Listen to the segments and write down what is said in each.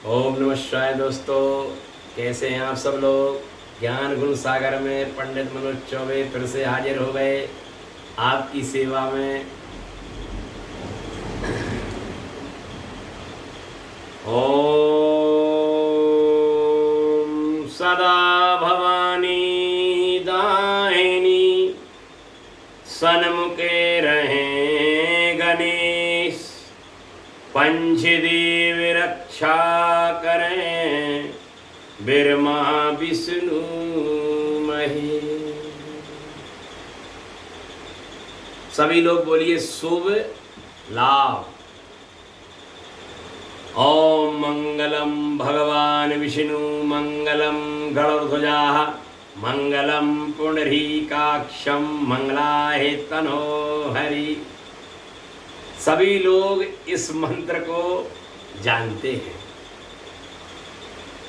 ओम नमः शिवाय दोस्तों, कैसे हैं आप सब लोग। ज्ञान गुण सागर में पंडित मनोज चौबे फिर से हाजिर हो गए आपकी सेवा में। ओम सदा भवानी दाहिनी सन्मुखे रहें गणेश, पंचदेव रक्षा करें ब्रह्मा विष्णु महेश। सभी लोग बोलिए शुभ लाभ। ओम मंगलम भगवान विष्णु मंगलम गरुड़ध्वजा मंगलम पुंडरीकाक्षम मंगलाय तनो हरि। सभी लोग इस मंत्र को जानते हैं।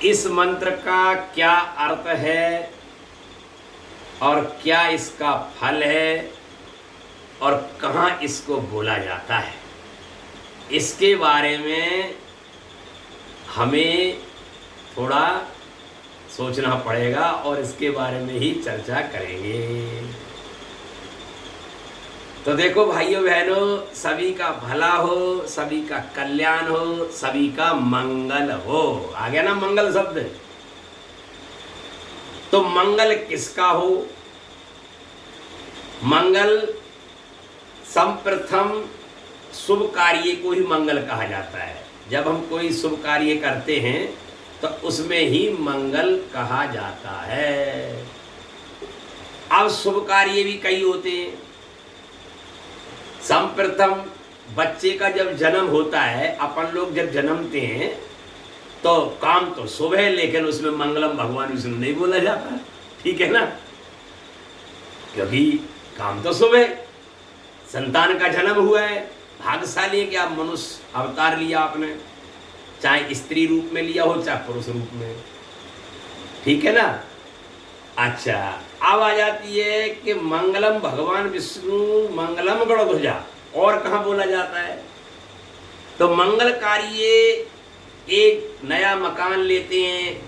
इस मंत्र का क्या अर्थ है और क्या इसका फल है और कहाँ इसको बोला जाता है, इसके बारे में हमें थोड़ा सोचना पड़ेगा और इसके बारे में ही चर्चा करेंगे। तो देखो भाइयों बहनों, सभी का भला हो, सभी का कल्याण हो, सभी का मंगल हो। आ गया ना मंगल शब्द। तो मंगल किसका हो? मंगल सर्वप्रथम शुभ कार्य को ही मंगल कहा जाता है। जब हम कोई शुभ कार्य करते हैं तो उसमें ही मंगल कहा जाता है। अब शुभ कार्य भी कई होते हैं। सर्वप्रथम बच्चे का जब जन्म होता है, अपन लोग जब जन्मते हैं तो काम तो शुभ है, लेकिन उसमें मंगलम भगवान विष्णु नहीं बोला जाता। ठीक है ना, क्योंकि काम तो शुभ है। संतान का जन्म हुआ है, भाग्यशाली है कि आप मनुष्य अवतार लिया आपने, चाहे स्त्री रूप में लिया हो चाहे पुरुष रूप में। ठीक है ना। अच्छा, अब आ जाती है कि मंगलम भगवान विष्णु मंगलम गरुड़ध्वजा। और कहाँ बोला जाता है? तो मंगल कार्य एक नया मकान लेते हैं,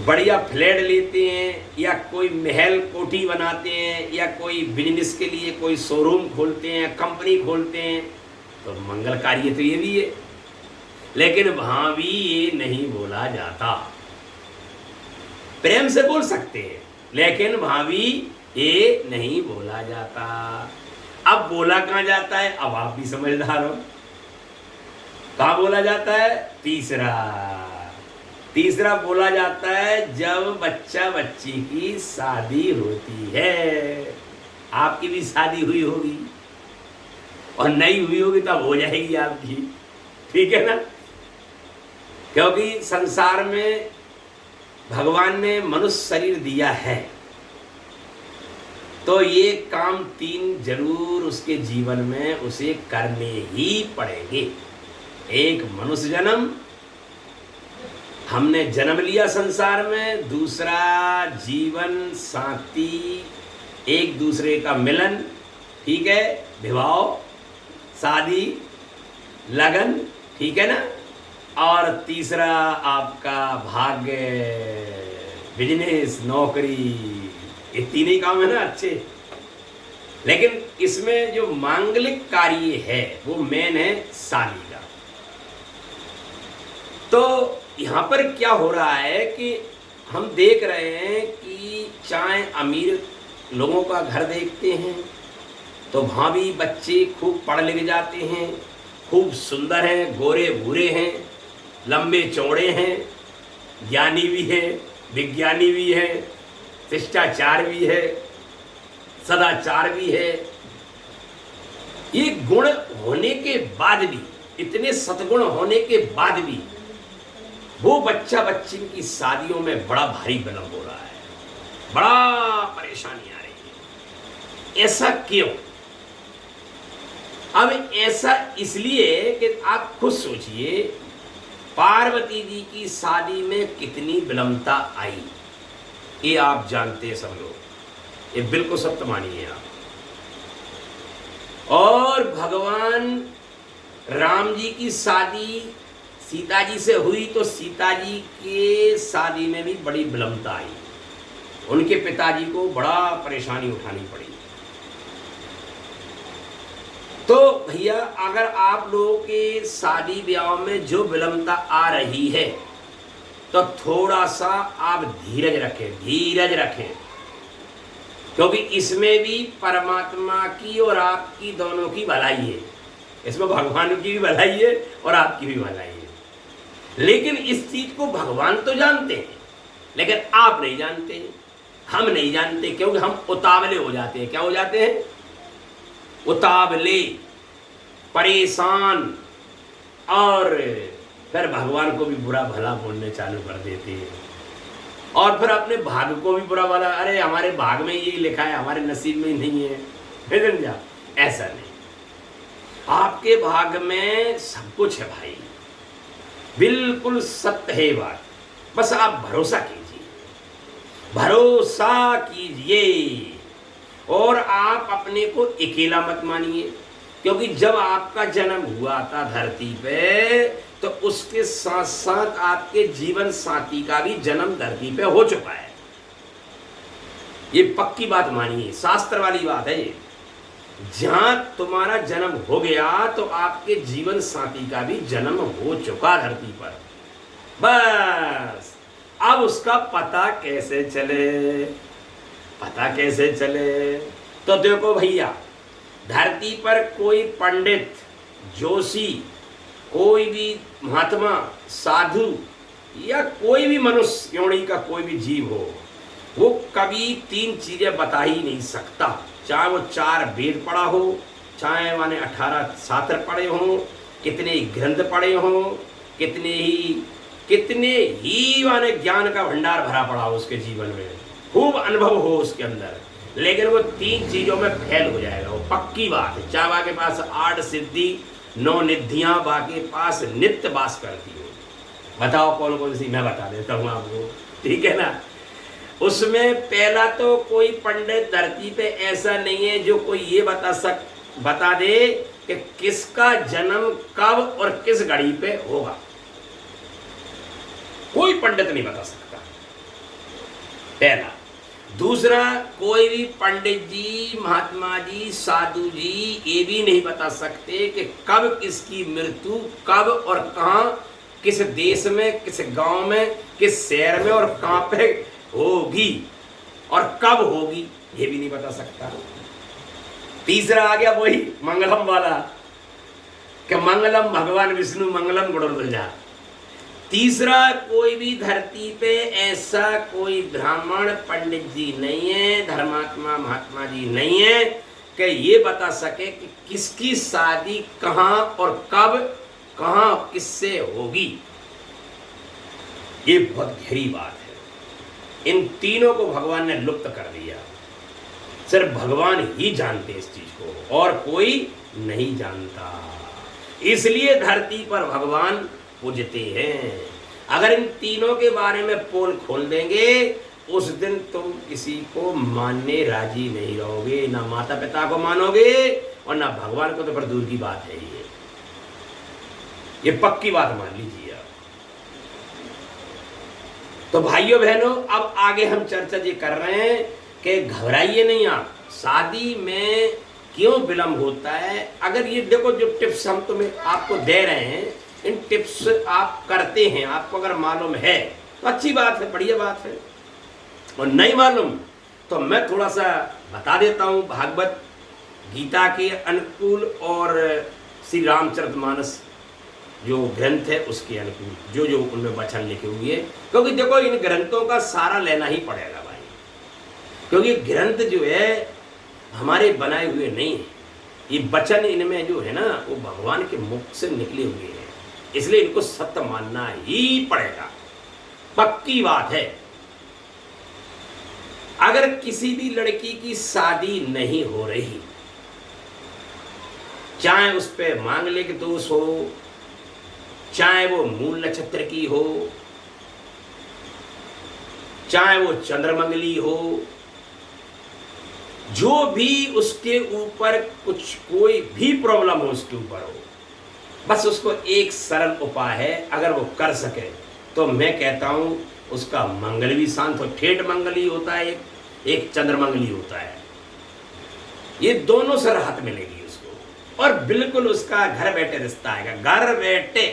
बढ़िया फ्लैट लेते हैं, या कोई महल कोठी बनाते हैं, या कोई बिजनेस के लिए कोई शोरूम खोलते हैं, कंपनी खोलते हैं, तो मंगल कार्य तो ये भी है। लेकिन वहां भी ये नहीं बोला जाता। प्रेम से बोल सकते हैं, लेकिन वहां भी ये नहीं बोला जाता। अब बोला कहां जाता है? अब आप भी समझदार हो। कहां बोला जाता है? तीसरा बोला जाता है जब बच्चा बच्ची की शादी होती है। आपकी भी शादी हुई होगी और नहीं हुई होगी तब हो जाएगी आपकी। ठीक है ना, क्योंकि संसार में भगवान ने मनुष्य शरीर दिया है तो ये काम तीन जरूर उसके जीवन में उसे करने ही पड़ेंगे। एक मनुष्य जन्म, हमने जन्म लिया संसार में। दूसरा जीवन साथी, एक दूसरे का मिलन, ठीक है, विवाह, शादी, लगन, ठीक है ना। और तीसरा आपका भाग्य, बिजनेस, नौकरी, ये तीन ही काम है ना अच्छे। लेकिन इसमें जो मांगलिक कार्य है वो मेन है शादी का। तो यहाँ पर क्या हो रहा है कि हम देख रहे हैं कि चाहे अमीर लोगों का घर देखते हैं तो वहाँ भी बच्चे खूब पढ़ लिख जाते हैं, खूब सुंदर हैं, गोरे भूरे हैं, लंबे चौड़े हैं, ज्ञानी भी है, विज्ञानी भी है, शिष्टाचार भी है, सदाचार भी है। ये गुण होने के बाद भी, इतने सद्गुण होने के बाद भी वो बच्चा बच्ची की शादियों में बड़ा भारी विलंब हो रहा है, बड़ा परेशानी आ रही है। ऐसा क्यों? अब ऐसा इसलिए कि आप खुद सोचिए, पार्वती जी की शादी में कितनी विलंबता आई, ये आप जानते हैं सब लोग, ये बिल्कुल सत्य मानिए आप। और भगवान राम जी की शादी सीता जी से हुई तो सीता जी के शादी में भी बड़ी विलंबता आई, उनके पिताजी को बड़ा परेशानी उठानी पड़ी। तो भैया अगर आप लोगों के शादी ब्याह में जो विलंबता आ रही है तो थोड़ा सा आप धीरज रखें, धीरज रखें, क्योंकि इसमें भी परमात्मा की और आपकी दोनों की भलाई है, इसमें भगवान की भी भलाई है और आपकी भी भलाई है। लेकिन इस चीज को भगवान तो जानते हैं, लेकिन आप नहीं जानते, हम नहीं जानते, क्योंकि हम उतावले हो जाते हैं। क्या हो जाते हैं? उतावले, परेशान, और फिर भगवान को भी बुरा भला बोलने चालू कर देते हैं, और फिर अपने भाग्य को भी बुरा भला, अरे हमारे भाग में ये लिखा है, हमारे नसीब में नहीं है, समझा? ऐसा नहीं, आपके भाग में सब कुछ है भाई, बिल्कुल सत्य है बात। बस आप भरोसा कीजिए, भरोसा कीजिए, और आप अपने को अकेला मत मानिए, क्योंकि जब आपका जन्म हुआ था धरती पे तो उसके साथ साथ आपके जीवन साथी का भी जन्म धरती पे हो चुका है। ये पक्की बात मानिए, शास्त्र वाली बात है ये। जहां तुम्हारा जन्म हो गया तो आपके जीवन साथी का भी जन्म हो चुका धरती पर। बस अब उसका पता कैसे चले, पता कैसे चले? तो देखो भैया, धरती पर कोई पंडित, जोशी, कोई भी महात्मा, साधु, या कोई भी मनुष्य योनि का कोई भी जीव हो, वो कभी 3 चीजें बता ही नहीं सकता। चाहे वो 4 वेद पढ़ा हो, चाहे माने 18 शास्त्र पढ़े हों, कितने ही ग्रंथ पढ़े हों, कितने ही माने ज्ञान का भंडार भरा पड़ा हो उसके जीवन में, खूब अनुभव हो उसके अंदर, लेकिन वो 3 चीजों में फेल हो जाएगा, वो पक्की बात है। चाहे बाके पास 8 सिद्धि 9 निधियां बाके पास नित्य वास करती हो। बताओ कौन कौन सी, मैं बता देता हूँ आपको, ठीक है ना? उसमें पहला तो कोई पंडित धरती पे ऐसा नहीं है जो कोई ये बता दे कि किसका जन्म कब और किस घड़ी पे होगा। कोई पंडित नहीं बता सकता, पहला। दूसरा, कोई भी पंडित जी, महात्मा जी, साधु जी ये भी नहीं बता सकते कि कब किसकी मृत्यु, कब और कहां, किस देश में, किस गांव में, किस शहर में और कहां पे होगी और कब होगी, ये भी नहीं बता सकता। तीसरा आ गया वही मंगलम वाला, कि मंगलम भगवान विष्णु मंगलम गुणोर्ध्वजा। तीसरा, कोई भी धरती पे ऐसा कोई ब्राह्मण पंडित जी नहीं है, धर्मात्मा महात्मा जी नहीं है कि ये बता सके कि किसकी शादी कहां और कब, कहां किससे होगी। ये बहुत गहरी बात है। इन तीनों को भगवान ने लुप्त कर दिया, सिर्फ भगवान ही जानते इस चीज को, और कोई नहीं जानता। इसलिए धरती पर भगवान पूजते हैं। अगर इन तीनों के बारे में पोल खोल देंगे, उस दिन तुम किसी को मानने राजी नहीं रहोगे, ना माता पिता को मानोगे और ना भगवान को, तो फिर दूर की बात है। ये पक्की बात मान लीजिए आप। तो भाइयों बहनों, अब आगे हम चर्चा ये कर रहे हैं कि घबराइए नहीं आप, शादी में क्यों विलंब होता है। अगर ये देखो, जो टिप्स हम तुम्हें आपको दे रहे हैं, इन टिप्स आप करते हैं, आपको अगर मालूम है तो अच्छी बात है, बढ़िया बात है, और नहीं मालूम तो मैं थोड़ा सा बता देता हूँ। भागवत गीता के अनुकूल और श्री रामचरितमानस जो ग्रंथ है उसके अनुकूल जो जो उनमें वचन लिखे हुए हैं, क्योंकि देखो इन ग्रंथों का सारा लेना ही पड़ेगा भाई, क्योंकि ग्रंथ जो है हमारे बनाए हुए नहीं है, ये वचन इनमें जो है ना वो भगवान के मुख से निकले हुए हैं, इसलिए इनको सत्य मानना ही पड़ेगा, पक्की बात है। अगर किसी भी लड़की की शादी नहीं हो रही, चाहे उस पे मांगलिक दोष हो, चाहे वो मूल नक्षत्र की हो, चाहे वो चंद्रमंगली हो, जो भी उसके ऊपर कुछ कोई भी प्रॉब्लम हो उसके ऊपर हो, बस उसको एक सरल उपाय है, अगर वो कर सके तो मैं कहता हूं उसका मंगल भी शांत हो। ठेठ मंगल ही होता है, एक चंद्र मंगल ही होता है, ये दोनों से राहत मिलेगी उसको और बिल्कुल उसका घर बैठे रिश्ता आएगा। घर बैठे,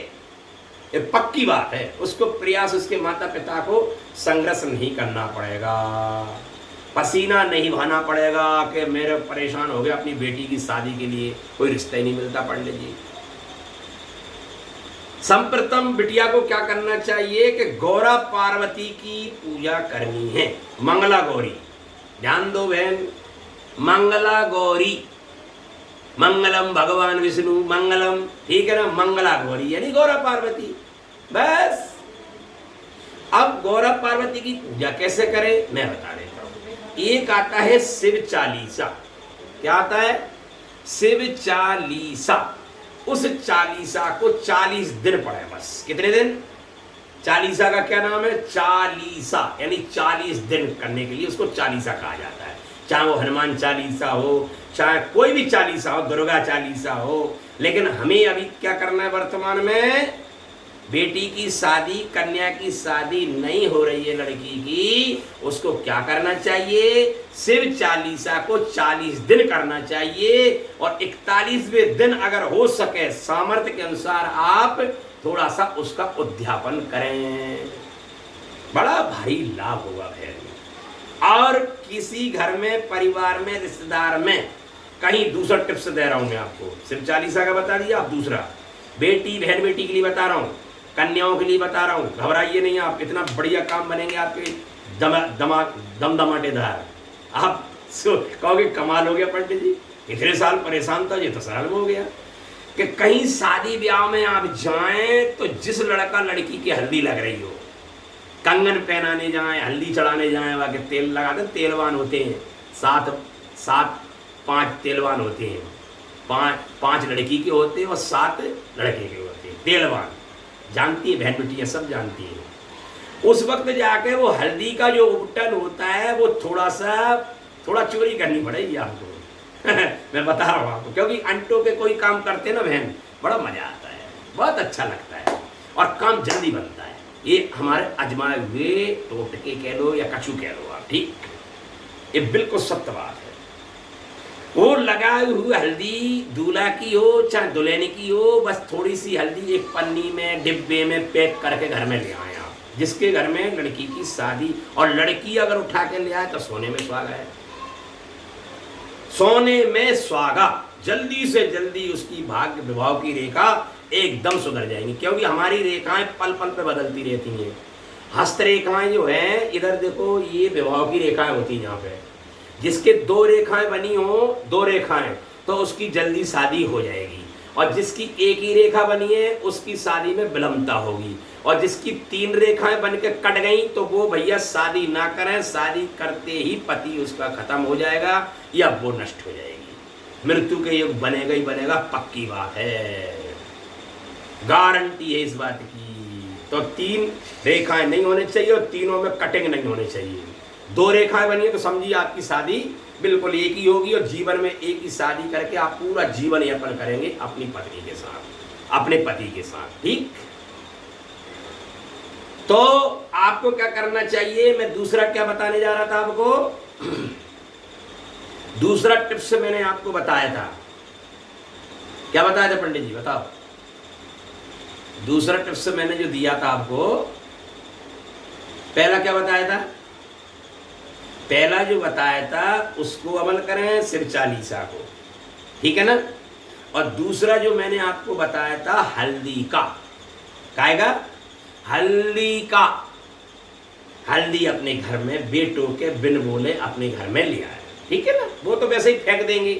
ये पक्की बात है। उसको प्रयास, उसके माता पिता को संघर्ष नहीं करना पड़ेगा, पसीना नहीं बहाना पड़ेगा कि मेरे परेशान हो गया अपनी बेटी की शादी के लिए, कोई रिश्ता ही नहीं मिलता। पंडित जी, संप्रथम बिटिया को क्या करना चाहिए कि गौरा पार्वती की पूजा करनी है। मंगला गौरी, ध्यान दो बहन, मंगला गौरी, मंगलम भगवान विष्णु मंगलम, ठीक है ना, मंगला गौरी यानी गौरा पार्वती। बस अब गौरा पार्वती की पूजा कैसे करें मैं बता देता हूं। एक आता है शिव चालीसा। क्या आता है? शिव चालीसा। उस चालीसा को 40 दिन पढ़े। बस कितने दिन? चालीसा का क्या नाम है? चालीसा, यानी 40 दिन करने के लिए उसको चालीसा कहा जाता है। चाहे वो हनुमान चालीसा हो, चाहे कोई भी चालीसा हो, दुर्गा चालीसा हो। लेकिन हमें अभी क्या करना है वर्तमान में? बेटी की शादी, कन्या की शादी नहीं हो रही है लड़की की, उसको क्या करना चाहिए? शिव चालीसा को 40 दिन करना चाहिए और 41वें दिन अगर हो सके सामर्थ्य के अनुसार आप थोड़ा सा उसका उद्यापन करें, बड़ा भारी लाभ होगा बहन। और किसी घर में, परिवार में, रिश्तेदार में कहीं दूसरा टिप्स दे रहा हूं मैं आपको। सिर्फ चालीसा का बता दिया, आप दूसरा बेटी, बहन बेटी के लिए बता रहा हूं, कन्याओं के लिए बता रहा हूं। घबराइए नहीं आप, इतना बढ़िया काम बनेंगे आपके दमाटेदार। आप कहोगे कमाल हो गया पंडित जी, इतने साल परेशान था, ये तो सरल हो गया। कि कहीं शादी ब्याह में आप जाएं तो जिस लड़का लड़की की हल्दी लग रही हो, कंगन पहनाने जाएं, हल्दी चढ़ाने जाएं, वहाँ के तेल लगाते, तेलवान होते हैं, सात 5 तेलवान होते हैं, 5 लड़की के होते हैं और 7 लड़के के होते हैं तेलवान। जानती है बहन बेटियां, सब जानती है। उस वक्त जाके वो हल्दी का जो उपटन होता है वो थोड़ा चोरी करनी पड़ेगी आपको। मैं बता रहा हूँ आपको, क्योंकि अंटों पे कोई काम करते ना बहन, बड़ा मजा आता है, बहुत अच्छा लगता है और काम जल्दी बनता है। ये हमारे अजमाए हुए टोटके कह लो या कछू कह लो आप, ठीक, ये बिल्कुल सत्य बात है। वो लगाई हुई हल्दी दूल्हा की हो चाहे दुल्हन की हो, बस थोड़ी सी हल्दी एक पन्नी में, डिब्बे में पैक करके घर में ले आए आप, जिसके घर में लड़की की शादी, और लड़की अगर उठा के ले आए तो सोने में सुहागा है, सोने में सुहागा। जल्दी से जल्दी उसकी भाग्य विभाव की रेखा एकदम सुधर जाएंगी, क्योंकि हमारी रेखाएं पल पल पे बदलती रहती हैं। हस्त रेखाएं जो हैं, इधर देखो, ये विभाव की रेखाएं होती हैं। यहाँ पे जिसके 2 रेखाएं बनी हो, 2 रेखाएं, तो उसकी जल्दी शादी हो जाएगी, और जिसकी एक ही रेखा बनी है उसकी शादी में विलंबता होगी, और जिसकी 3 रेखाएं बन के कट गई तो वो भैया शादी ना करें, शादी करते ही पति उसका खत्म हो जाएगा या वो नष्ट हो जाएगी। मृत्यु के योग बनेगा ही बनेगा, पक्की बात है, गारंटी है इस बात की। तो 3 रेखाएं नहीं होनी चाहिए और तीनों में कटिंग नहीं होनी चाहिए। 2 रेखाएं बनी है तो समझिए आपकी शादी बिल्कुल एक ही होगी, और जीवन में एक ही शादी करके आप पूरा जीवन यापन करेंगे अपनी पत्नी के साथ, अपने पति के साथ, ठीक। तो आपको क्या करना चाहिए, मैं दूसरा क्या बताने जा रहा था आपको। दूसरा टिप्स मैंने आपको बताया था, क्या बताया था पंडित जी, बताओ। दूसरा टिप्स मैंने जो दिया था आपको, पहला क्या बताया था? पहला जो बताया था उसको अमल करें, शिव चालीसा को, ठीक है ना। और दूसरा जो मैंने आपको बताया था हल्दी का, काएगा हल्दी का, हल्दी अपने घर में बेटों के बिन बोले अपने घर में ले आए, ठीक है ना। वो तो वैसे ही फेंक देंगे,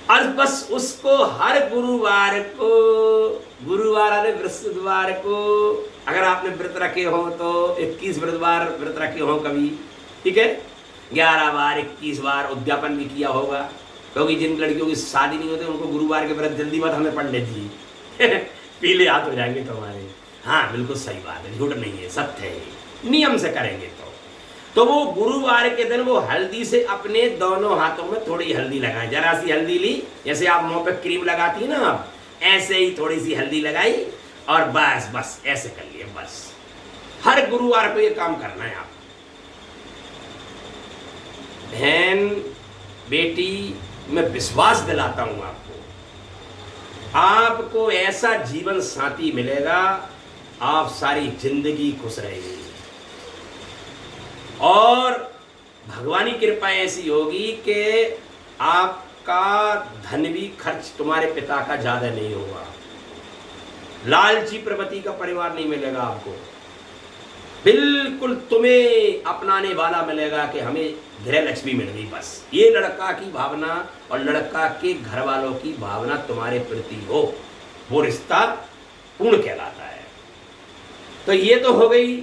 और बस उसको हर गुरुवार को, गुरुवार वाले बृहस्पतिवार को, अगर आपने व्रत रखे हो तो 21 व्रतवार व्रत रखे हो कभी, ठीक है, 11 बार 21 बार उद्यापन भी किया होगा, क्योंकि जिन लड़कियों की शादी नहीं होती उनको गुरुवार के व्रत जल्दी मत हमें पंडित जी पीले हाथ हो जाएंगे तुम्हारे। हाँ बिल्कुल सही बात है, झूठ नहीं है, सत्य है, नियम से करेंगे तो वो गुरुवार के दिन वो हल्दी से अपने दोनों हाथों में थोड़ी हल्दी लगाएं, जरा सी हल्दी ली, जैसे आप मुंह पे क्रीम लगाती है ना, आप ऐसे ही थोड़ी सी हल्दी लगाई और बस बस ऐसे कर लिए। बस हर गुरुवार को ये काम करना है आप। बहन बेटी, मैं विश्वास दिलाता हूं आपको ऐसा जीवन साथी मिलेगा, आप सारी जिंदगी खुश रहेंगे। और भगवान की कृपा ऐसी होगी कि आपका धन भी खर्च तुम्हारे पिता का ज्यादा नहीं होगा। लालची प्रवृत्ति का परिवार नहीं मिलेगा आपको, बिल्कुल तुम्हें अपनाने वाला मिलेगा कि हमें गृह लक्ष्मी मिल गई। बस ये लड़का की भावना और लड़का के घर वालों की भावना तुम्हारे प्रति हो, वो रिश्ता पूर्ण कहलाता है। तो ये तो हो गई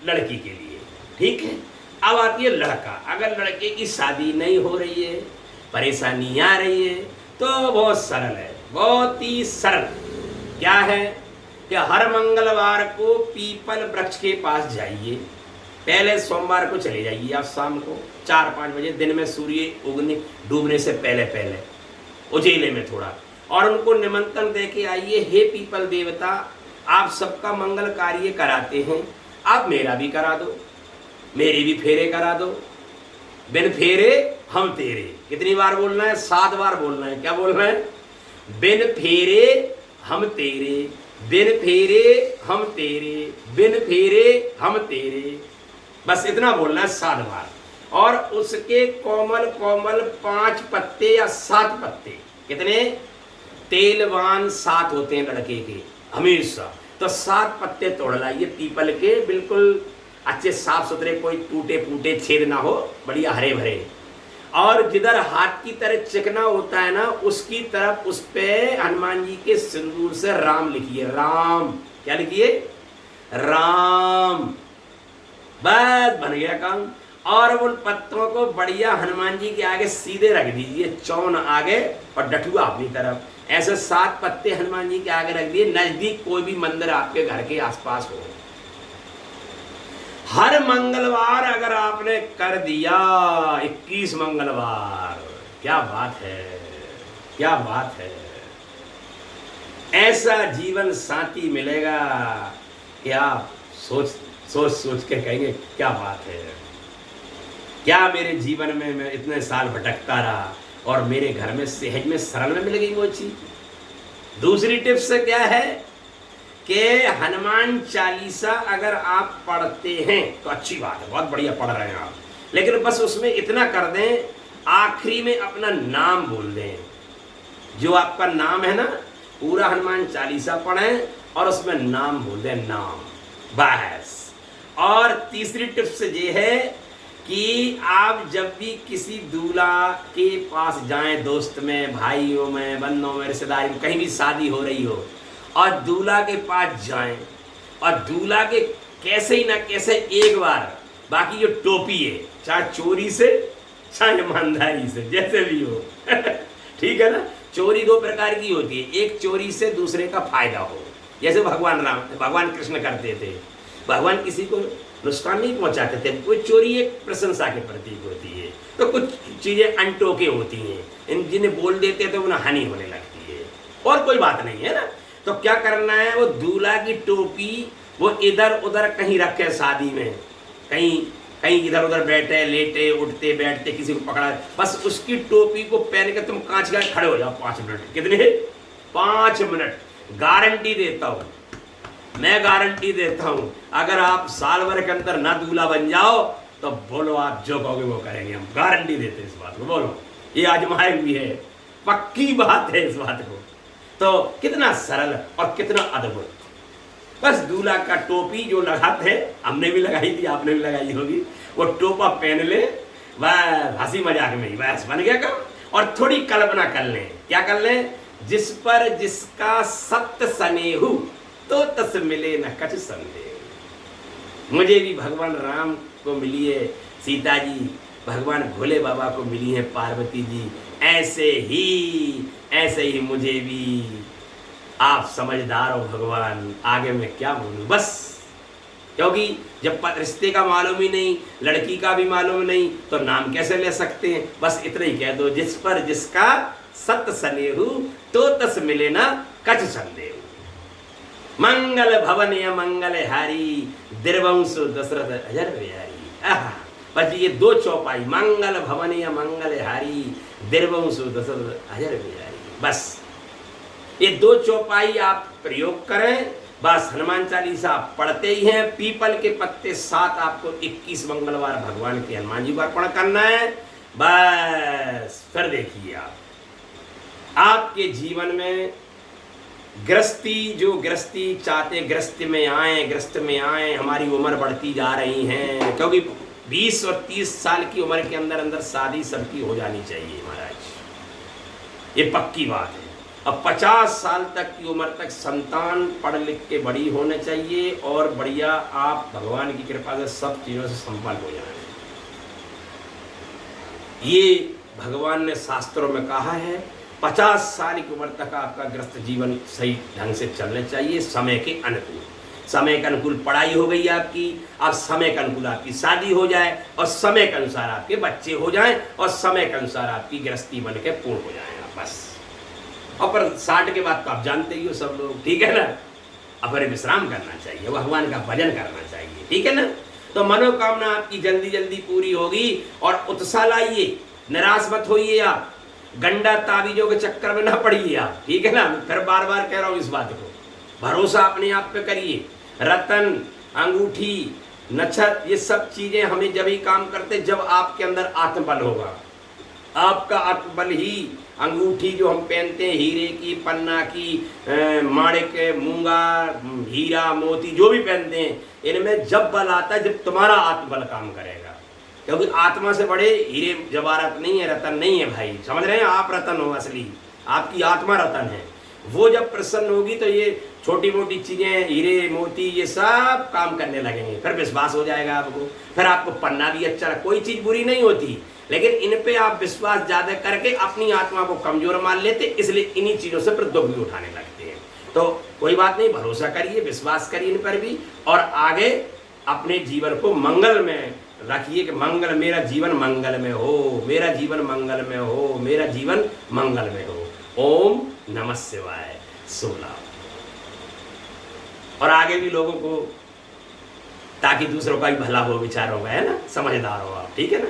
लड़की के लिए, ठीक है। अब आती है लड़का। अगर लड़के की शादी नहीं हो रही है, परेशानी आ रही है, तो बहुत सरल है, बहुत ही सरल। क्या है कि हर मंगलवार को पीपल वृक्ष के पास जाइए। पहले सोमवार को चले जाइए आप, शाम को 4-5 बजे, दिन में सूर्य उगने डूबने से पहले पहले उजेले में थोड़ा, और उनको निमंत्रण दे के आइए। हे पीपल देवता, आप सबका मंगल कार्य कराते हैं, आप मेरा भी करा दो, मेरे भी फेरे करा दो। बिन फेरे हम तेरे। कितनी बार बोलना है? 7 बार बोलना है। क्या बोलना है? बिन फेरे हम तेरे, बिन फेरे हम तेरे, बिन फेरे हम तेरे। बस इतना बोलना है 7 बार। और उसके कोमल कोमल 5 पत्ते या 7 पत्ते, कितने तेलवान 7 होते हैं लड़के के हमेशा, तो 7 पत्ते तोड़ लाइए पीपल के, बिल्कुल अच्छे साफ सुथरे, कोई टूटे फूटे छेद ना हो, बढ़िया हरे भरे। और जिधर हाथ की तरह चिकना होता है ना, उसकी तरफ उस पे हनुमान जी के सिंदूर से राम लिखिए। राम, क्या लिखिए? राम। बस बन गया काम। और उन पत्तों को बढ़िया हनुमान जी के आगे सीधे रख दीजिए, चौन आगे और डठुआ अपनी तरफ। ऐसे 7 पत्ते हनुमान जी के आगे रख दिए। नजदीक कोई भी मंदिर आपके घर के आसपास हो, हर मंगलवार अगर आपने कर दिया, 21 मंगलवार, क्या बात है, क्या बात है। ऐसा जीवन साथी मिलेगा कि आप सोच सोच सोच के कहेंगे क्या बात है। क्या मेरे जीवन में मैं इतने साल भटकता रहा और मेरे घर में सहज में सरल में मिल गई वो चीज। दूसरी टिप्स क्या है कि हनुमान चालीसा अगर आप पढ़ते हैं तो अच्छी बात है, बहुत बढ़िया पढ़ रहे हैं आप, लेकिन बस उसमें इतना कर दें, आखिरी में अपना नाम बोल दें। जो आपका नाम है ना, पूरा हनुमान चालीसा पढ़ें और उसमें नाम बोल दें, नाम, बस। और तीसरी टिप्स ये है कि आप जब भी किसी दूल्हा के पास जाएं, दोस्त में, भाइयों में, बंधुओं में, रिश्तेदारी में, कहीं भी शादी हो रही हो और दूल्हा के पास जाएं और दूल्हा के कैसे ही ना कैसे एक बार, बाकी जो टोपी है, चाहे चोरी से चाहे ईमानदारी से, जैसे भी हो ठीक है ना। चोरी 2 प्रकार की होती है, एक चोरी से दूसरे का फायदा हो, जैसे भगवान कृष्ण करते थे। भगवान किसी को नुकसान नहीं पहुंचाते थे, कोई चोरी एक प्रशंसा के प्रतीक होती है। तो कुछ चीजें अनटोके होती हैं, इन जिन्हें बोल देते तो उन्हें हानि होने लगती है, और कोई बात नहीं है ना। तो क्या करना है, वो दूल्हा की टोपी वो इधर उधर कहीं रखे, शादी में कहीं कहीं इधर उधर बैठे, लेटे, उठते, बैठते, किसी को पकड़ा, बस उसकी टोपी को पहन के तुम कांच का खड़े हो जाओ 5 मिनट। कितने? 5 मिनट। गारंटी देता हूं, मैं गारंटी देता हूं, अगर आप साल भर के अंदर ना दूल्हा बन जाओ तो बोलो, आप जो कहोगे वो करेंगे, हम गारंटी देते हैं इस बात को। बोलो, ये आजमाए हुई है, पक्की बात है इस बात को। तो कितना सरल और कितना अद्भुत। बस दूल्हा का टोपी जो लगाते हैं, हमने भी लगाई थी, आपने भी लगाई होगी, वो टोपा पहन ले, बस हंसी मजाक में ही, बस बन गया काम। और थोड़ी कल्पना कर लें, क्या कर लें? जिस पर जिसका सत्य स्नेहु तो तस मिले न कछ संदेह। मुझे भी भगवान राम को मिली है सीता जी, भगवान भोले बाबा को मिली है पार्वती जी, ऐसे ही मुझे भी आप समझदार हो भगवान, आगे मैं क्या बोलूं। बस क्योंकि जब रिश्ते का मालूम ही नहीं, लड़की का भी मालूम नहीं, तो नाम कैसे ले सकते हैं। बस इतना ही कह दो, जिस पर जिसका सत सनेहु तो तस मिले ना कछ संदेहु। मंगल भवन या मंगल हारी दिरवंश दशरथ अजर बिहारी। बस ये दो चौपाई, मंगल भवन या मंगल हारी दिरवंश दशरथ अजर बिहारी, बस ये दो चौपाई आप प्रयोग करें। बस हनुमान चालीसा पढ़ते ही हैं। पीपल के पत्ते 7 आपको 21 मंगलवार भगवान के हनुमान जी को अर्पण करना है। बस फिर देखिए आपके जीवन में गृहस्थी, जो गृहस्थी चाहते गृहस्थ में आए, हमारी उम्र बढ़ती जा रही है, क्योंकि 20 और 30 साल की उम्र के अंदर अंदर शादी सबकी हो जानी चाहिए महाराज, ये पक्की बात है। अब 50 साल तक की उम्र तक संतान पढ़ लिख के बड़ी होने चाहिए और बढ़िया आप भगवान की कृपा से सब चीज़ों से संपन्न हो जाए। ये भगवान ने शास्त्रों में कहा है। 50 साल की उम्र तक आपका गृहस्थ जीवन सही ढंग से चलना चाहिए, समय के अनुकूल। समय के अनुकूल पढ़ाई हो गई आपकी, अब समय के अनुकूल आपकी शादी हो जाए और समय के अनुसार आपके बच्चे हो जाएं और समय के अनुसार आपकी गृहस्थी बन के पूर्ण हो जाए बस। और पर 60 के बाद तो आप जानते ही हो सब लोग, ठीक है ना, अपने विश्राम करना चाहिए, भगवान का भजन करना चाहिए, ठीक है ना। तो मनोकामना आपकी जल्दी जल्दी पूरी होगी और उत्साह लाइए, निराश मत होइए आप, गंडा ताबीजों के चक्कर में ना पड़िए आप, ठीक है ना। फिर बार बार कह रहा हूँ इस बात को, भरोसा अपने आप पे करिए। रतन, अंगूठी, नक्षत्र, ये सब चीजें हमें जब ही काम करते जब आपके अंदर आत्मबल होगा। आपका आत्मबल ही अंगूठी जो हम पहनते हैं, हीरे की, पन्ना की, माणिक, मूंगा, हीरा, मोती जो भी पहनते हैं, इनमें जब बल आता है जब तुम्हारा आत्मबल काम करेगा। क्योंकि आत्मा से बड़े हीरे जवाहरात नहीं है, रतन नहीं है भाई, समझ रहे हैं। आप रतन हो असली, आपकी आत्मा रतन है। वो जब प्रसन्न होगी तो ये छोटी मोटी चीजें, हीरे मोती, ये सब काम करने लगेंगे। फिर विश्वास हो जाएगा आपको, फिर आपको पन्ना भी अच्छा, कोई चीज बुरी नहीं होती, लेकिन इन पे आप विश्वास ज्यादा करके अपनी आत्मा को कमजोर मान लेते, इसलिए इन्हीं चीजों से फिर दुख भी उठाने लगते हैं। तो कोई बात नहीं, भरोसा करिए, विश्वास करिए इन पर भी, और आगे अपने जीवन को मंगल में रखिए कि मंगल, मेरा जीवन मंगल में हो, मेरा जीवन मंगल में हो, मेरा जीवन मंगल में हो। ओम नमः शिवाय। शुभ लाभ। और आगे भी लोगों को, ताकि दूसरों का भी भला हो, विचार होगा, है ना, समझदार हो आप, ठीक है ना।